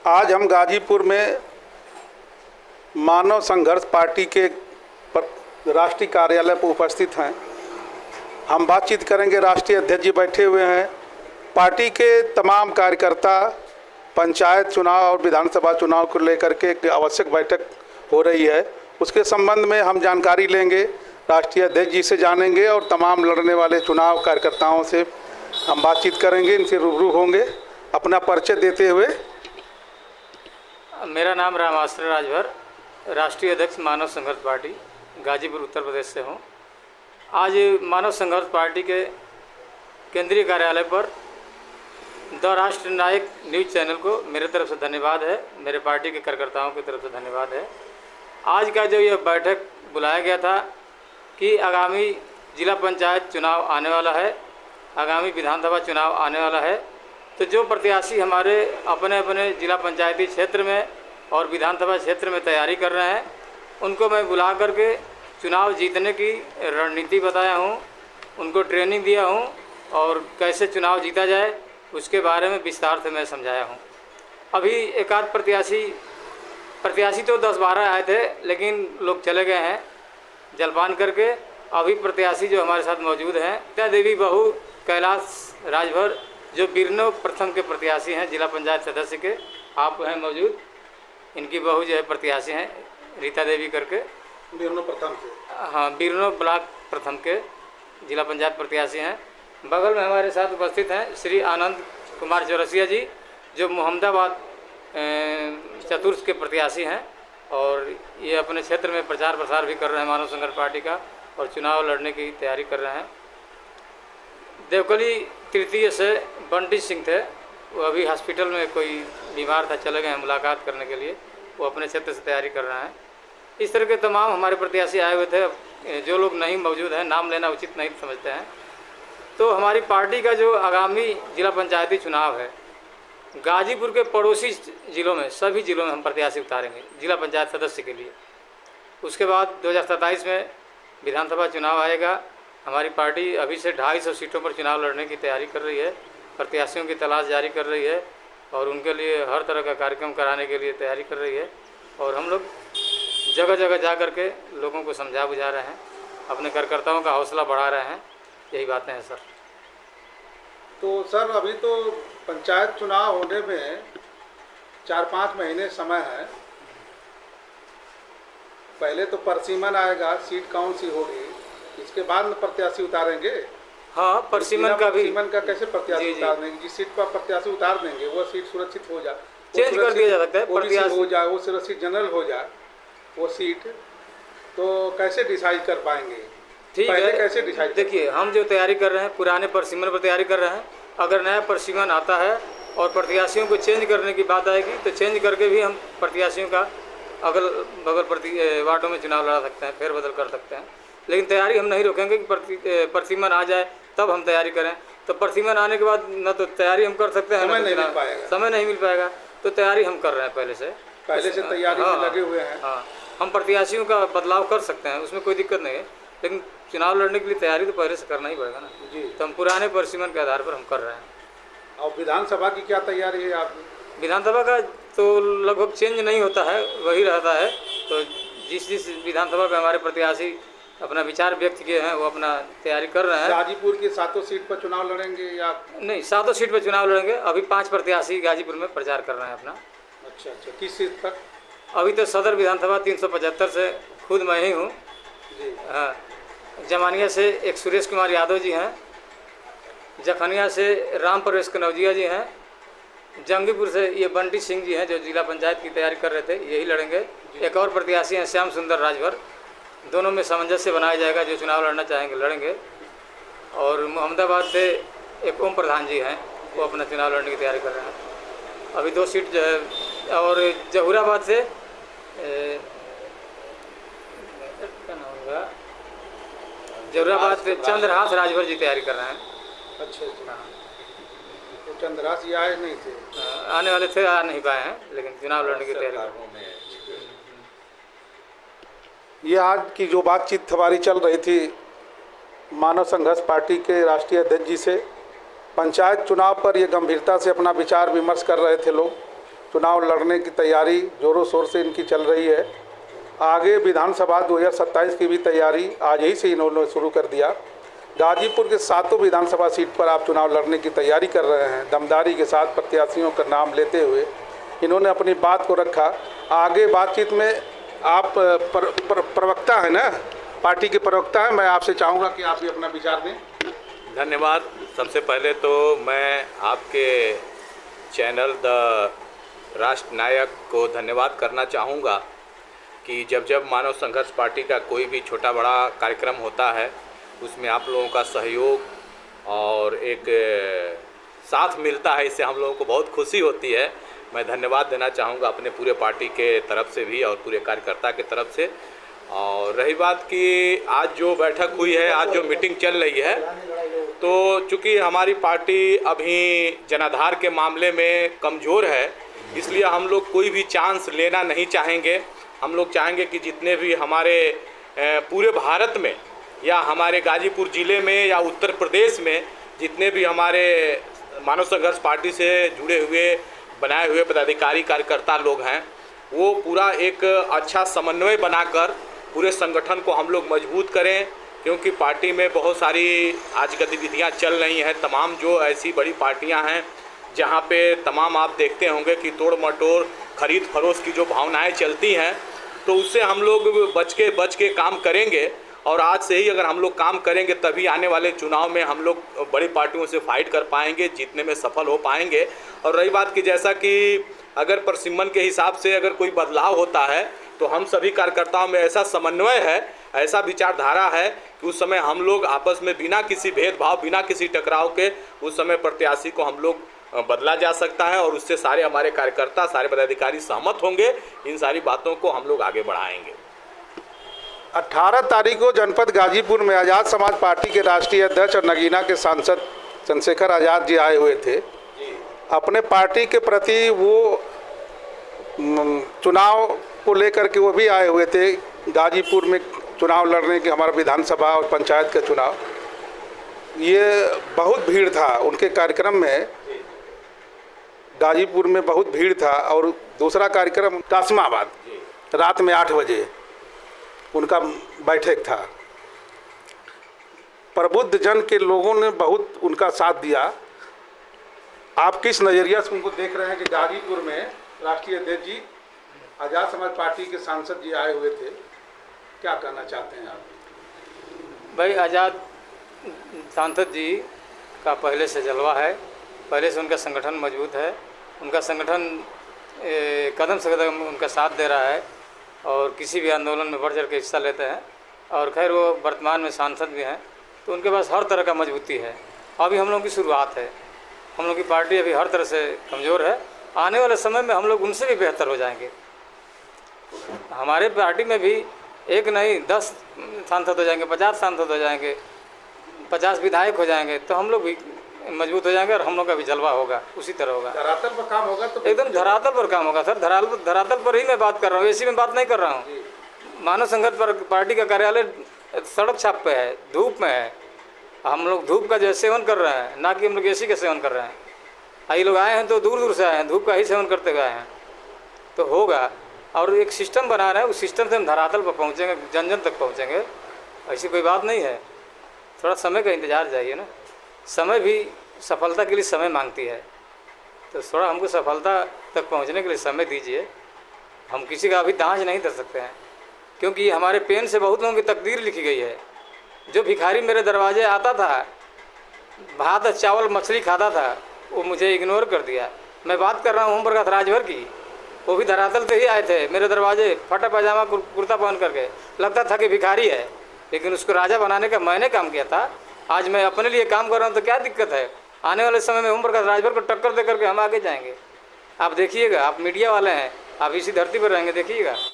आज हम गाजीपुर में मानव संघर्ष पार्टी के राष्ट्रीय कार्यालय पर उपस्थित हैं। हम बातचीत करेंगे। राष्ट्रीय अध्यक्ष जी बैठे हुए हैं। पार्टी के तमाम कार्यकर्ता पंचायत चुनाव और विधानसभा चुनाव को लेकर के एक आवश्यक बैठक हो रही है, उसके संबंध में हम जानकारी लेंगे। राष्ट्रीय अध्यक्ष जी से जानेंगे और तमाम लड़ने वाले चुनाव कार्यकर्ताओं से हम बातचीत करेंगे, इनसे रूबरू होंगे। अपना परिचय देते हुए। मेरा नाम रामाश्रय राजभर, राष्ट्रीय अध्यक्ष मानव संघर्ष पार्टी गाजीपुर उत्तर प्रदेश से हूँ। आज मानव संघर्ष पार्टी के केंद्रीय कार्यालय पर द राष्ट्र नायक न्यूज़ चैनल को मेरे तरफ से धन्यवाद है, मेरे पार्टी के कार्यकर्ताओं की तरफ से धन्यवाद है। आज का जो यह बैठक बुलाया गया था कि आगामी जिला पंचायत चुनाव आने वाला है, आगामी विधानसभा चुनाव आने वाला है, तो जो प्रत्याशी हमारे अपने अपने जिला पंचायती क्षेत्र में और विधानसभा क्षेत्र में तैयारी कर रहे हैं, उनको मैं बुला करके चुनाव जीतने की रणनीति बताया हूं, उनको ट्रेनिंग दिया हूं और कैसे चुनाव जीता जाए उसके बारे में विस्तार से मैं समझाया हूं। अभी एक आध प्रत्याशी तो 10-12 आए थे, लेकिन लोग चले गए हैं जलपान करके। अभी प्रत्याशी जो हमारे साथ मौजूद हैं, रीता देवी बहू कैलाश राजभर, जो बिरनो प्रथम के प्रत्याशी हैं, जिला पंचायत सदस्य के, आप हैं मौजूद। इनकी बहू जो है प्रत्याशी हैं रीता देवी करके, बिरनो प्रथम से, हाँ, बिरनो ब्लॉक प्रथम के जिला पंचायत प्रत्याशी हैं। बगल में हमारे साथ उपस्थित हैं श्री आनंद कुमार चौरसिया जी, जो मोहम्मदाबाद चतुर्थ के प्रत्याशी हैं और ये अपने क्षेत्र में प्रचार प्रसार भी कर रहे हैं मानव संघर्ष पार्टी का और चुनाव लड़ने की तैयारी कर रहे हैं। देवकली तृतीय से बंटी सिंह थे, वो अभी हॉस्पिटल में कोई बीमार था, चले गए हैं मुलाकात करने के लिए, वो अपने क्षेत्र से तैयारी कर रहे हैं। इस तरह के तमाम हमारे प्रत्याशी आए हुए थे। जो लोग नहीं मौजूद हैं, नाम लेना उचित नहीं समझते हैं। तो हमारी पार्टी का जो आगामी जिला पंचायती चुनाव है, गाजीपुर के पड़ोसी ज़िलों में, सभी ज़िलों में हम प्रत्याशी उतारेंगे जिला पंचायत सदस्य के लिए। उसके बाद 2027 में विधानसभा चुनाव आएगा। हमारी पार्टी अभी से 250 सीटों पर चुनाव लड़ने की तैयारी कर रही है, प्रत्याशियों की तलाश जारी कर रही है और उनके लिए हर तरह का कार्यक्रम कराने के लिए तैयारी कर रही है। और हम लोग जगह जगह जा कर के लोगों को समझा बुझा रहे हैं, अपने कार्यकर्ताओं का हौसला बढ़ा रहे हैं। यही बातें हैं सर। तो सर, अभी तो पंचायत चुनाव होने में 4-5 महीने समय है। पहले तो परसीमन आएगा, सीट कौन सी होगी, इसके बाद में प्रत्याशी उतारेंगे। हाँ, परसीमन का कैसे प्रत्याशी उतार देंगे? जिस सीट पर प्रत्याशी उतार देंगे वो सीट सुरक्षित हो जाए, चेंज कर दिया जा सकता है, प्रत्याशी हो जाए, वो सुरक्षित जनरल हो जाए वो सीट, तो कैसे डिसाइड कर पाएंगे? ठीक है, कैसे डिसाइड? देखिए, हम जो तैयारी कर रहे हैं पुराने परसीमन पर तैयारी कर रहे हैं। अगर नया परसीमन आता है और प्रत्याशियों को चेंज करने की बात आएगी तो चेंज करके भी हम प्रत्याशियों का अगल बगल वार्डों में चुनाव लड़ा सकते हैं, फेरबदल कर सकते हैं। लेकिन तैयारी हम नहीं रोकेंगे कि परसीमन आ जाए तब हम तैयारी करें। तो परसीमन आने के बाद न तो तैयारी हम कर सकते हैं, समय नहीं मिल पाएगा। तो तैयारी हम कर रहे हैं पहले से तैयारी में लगे हुए हैं। हाँ, हम प्रत्याशियों का बदलाव कर सकते हैं, उसमें कोई दिक्कत नहीं है, लेकिन चुनाव लड़ने के लिए तैयारी तो पहले से करना ही पड़ेगा ना जी। तो हम पुराने परसीमन के आधार पर हम कर रहे हैं। और विधानसभा की क्या तैयारी है आपकी? विधानसभा का तो लगभग चेंज नहीं होता है, वही रहता है। तो जिस विधानसभा पे हमारे प्रत्याशी अपना विचार व्यक्त किए हैं वो अपना तैयारी कर रहे हैं। गाजीपुर की 7 सीट पर चुनाव लड़ेंगे या नहीं? 7 सीट पर चुनाव लड़ेंगे। अभी 5 प्रत्याशी गाजीपुर में प्रचार कर रहे हैं अपना। अच्छा, किस सीट पर? अभी तो सदर विधानसभा 375 से खुद मैं ही हूँ। हाँ, जमानिया से एक सुरेश कुमार यादव जी हैं, जखनिया से राम प्रवेश कनौजिया जी हैं, जंगीपुर से ये बंटी सिंह जी हैं जो जिला पंचायत की तैयारी कर रहे थे, यही लड़ेंगे। एक और प्रत्याशी हैं श्याम सुंदर राजभर। दोनों में सामंजस्य बनाया जाएगा, जो चुनाव लड़ना चाहेंगे लड़ेंगे। और मोहम्मदाबाद से एक ओम प्रधान जी हैं, वो अपना चुनाव लड़ने की तैयारी कर रहे हैं। अभी 2 सीट जो है। और जहूराबाद से क्या नाम होगा, जहूराबाद से चंद्रहास राजभर जी तैयारी कर रहे हैं। अच्छा, तो चंद्रहास ये आए नहीं थे? आने वाले थे, आ नहीं पाए हैं, लेकिन चुनाव लड़ने की तैयारी कर रहे हैं। ये आज की जो बातचीत हमारी चल रही थी मानव संघर्ष पार्टी के राष्ट्रीय अध्यक्ष जी से, पंचायत चुनाव पर ये गंभीरता से अपना विचार विमर्श कर रहे थे लोग। चुनाव लड़ने की तैयारी ज़ोरों शोर से इनकी चल रही है। आगे विधानसभा 2027 की भी तैयारी आज ही से इन्होंने शुरू कर दिया। गाजीपुर के 7 विधानसभा सीट पर आप चुनाव लड़ने की तैयारी कर रहे हैं। दमदारी के साथ प्रत्याशियों का नाम लेते हुए इन्होंने अपनी बात को रखा। आगे बातचीत में आप प्रवक्ता हैं ना, पार्टी के प्रवक्ता हैं, मैं आपसे चाहूँगा कि आप भी अपना विचार दें। धन्यवाद। सबसे पहले तो मैं आपके चैनल द राष्ट्र नायक को धन्यवाद करना चाहूँगा कि जब मानव संघर्ष पार्टी का कोई भी छोटा बड़ा कार्यक्रम होता है उसमें आप लोगों का सहयोग और एक साथ मिलता है, इससे हम लोगों को बहुत खुशी होती है। मैं धन्यवाद देना चाहूँगा अपने पूरे पार्टी के तरफ से भी और पूरे कार्यकर्ता के तरफ से। और रही बात कि आज जो बैठक हुई है, आज जो मीटिंग चल रही है, तो चूँकि हमारी पार्टी अभी जनाधार के मामले में कमज़ोर है, इसलिए हम लोग कोई भी चांस लेना नहीं चाहेंगे। हम लोग चाहेंगे कि जितने भी हमारे पूरे भारत में या हमारे गाजीपुर ज़िले में या उत्तर प्रदेश में जितने भी हमारे मानव संघर्ष पार्टी से जुड़े हुए बनाए हुए पदाधिकारी कार्यकर्ता लोग हैं, वो पूरा एक अच्छा समन्वय बनाकर पूरे संगठन को हम लोग मजबूत करें। क्योंकि पार्टी में बहुत सारी आज गतिविधियां चल रही हैं। तमाम जो ऐसी बड़ी पार्टियां हैं जहां पे तमाम आप देखते होंगे कि तोड़ मटोड़ खरीद फरोश की जो भावनाएं चलती हैं, तो उससे हम लोग बच के काम करेंगे। और आज से ही अगर हम लोग काम करेंगे तभी आने वाले चुनाव में हम लोग बड़ी पार्टियों से फाइट कर पाएंगे, जीतने में सफल हो पाएंगे। और रही बात कि जैसा कि अगर प्रसिमन के हिसाब से अगर कोई बदलाव होता है तो हम सभी कार्यकर्ताओं में ऐसा समन्वय है, ऐसा विचारधारा है कि उस समय हम लोग आपस में बिना किसी भेदभाव, बिना किसी टकराव के उस समय प्रत्याशी को हम लोग बदला जा सकता है और उससे सारे हमारे कार्यकर्ता, सारे पदाधिकारी सहमत होंगे। इन सारी बातों को हम लोग आगे बढ़ाएंगे। 18 तारीख को जनपद गाजीपुर में आज़ाद समाज पार्टी के राष्ट्रीय अध्यक्ष और नगीना के सांसद चंद्रशेखर आज़ाद जी आए हुए थे। अपने पार्टी के प्रति वो चुनाव को लेकर के वो भी आए हुए थे। गाजीपुर में चुनाव लड़ने के, हमारा विधानसभा और पंचायत का चुनाव, ये बहुत भीड़ था उनके कार्यक्रम में। गाजीपुर में बहुत भीड़ था। और दूसरा कार्यक्रम कासमाबाद, रात में 8 बजे उनका बैठक था। प्रबुद्ध जन के लोगों ने बहुत उनका साथ दिया। आप किस नज़रिया से उनको देख रहे हैं कि गाजीपुर में राष्ट्रीय अध्यक्ष जी, आज़ाद समाज पार्टी के सांसद जी आए हुए थे, क्या कहना चाहते हैं आप? भाई, आज़ाद सांसद जी का पहले से जलवा है, पहले से उनका संगठन मजबूत है। उनका संगठन कदम से कदम उनका साथ दे रहा है और किसी भी आंदोलन में बढ़ चढ़ के हिस्सा लेते हैं। और खैर वो वर्तमान में सांसद भी हैं, तो उनके पास हर तरह का मजबूती है। अभी हम लोगों की शुरुआत है, हम लोग की पार्टी अभी हर तरह से कमज़ोर है। आने वाले समय में हम लोग उनसे भी बेहतर हो जाएंगे। हमारे पार्टी में भी एक नहीं 10 सांसद हो जाएंगे, 50 सांसद हो जाएंगे, 50 विधायक हो जाएंगे, तो हम लोग भी मजबूत हो जाएंगे और हम लोग का भी जलवा होगा, उसी तरह होगा। धरातल पर काम होगा तो एकदम धरातल पर काम होगा सर। धरातल पर ही मैं बात कर रहा हूँ, ऐसी में बात नहीं कर रहा हूँ। मानव संघर्ष पार्टी का कार्यालय सड़क छाप पे है, धूप में है। हम लोग धूप का जो सेवन कर रहे हैं, ना कि हम लोग एसी का सेवन कर रहे हैं। ये लोग आए हैं तो दूर दूर से आए हैं, धूप का ही सेवन करते हुए आए हैं, तो होगा। और एक सिस्टम बना रहे हैं, उस सिस्टम से हम धरातल पर पहुँचेंगे, जन जन तक पहुँचेंगे। ऐसी कोई बात नहीं है, थोड़ा समय का इंतज़ार चाहिए ना। समय भी सफलता के लिए समय मांगती है, तो थोड़ा हमको सफलता तक पहुंचने के लिए समय दीजिए। हम किसी का अभी दांच नहीं दे सकते हैं, क्योंकि ये हमारे पेन से बहुत लोगों की तकदीर लिखी गई है। जो भिखारी मेरे दरवाजे आता था, भात चावल मछली खाता था, वो मुझे इग्नोर कर दिया। मैं बात कर रहा हूँ ओम प्रकाश राजभर की, वो भी धरातल से ही आए थे मेरे दरवाजे, फटा पैजामा कुर्ता पहन करके, लगता था कि भिखारी है, लेकिन उसको राजा बनाने का मैंने काम किया था। आज मैं अपने लिए काम कर रहा हूँ, तो क्या दिक्कत है? आने वाले समय में ओम प्रकाश राजभर को टक्कर दे करके हम आगे जाएंगे। आप देखिएगा, आप मीडिया वाले हैं, आप इसी धरती पर रहेंगे, देखिएगा।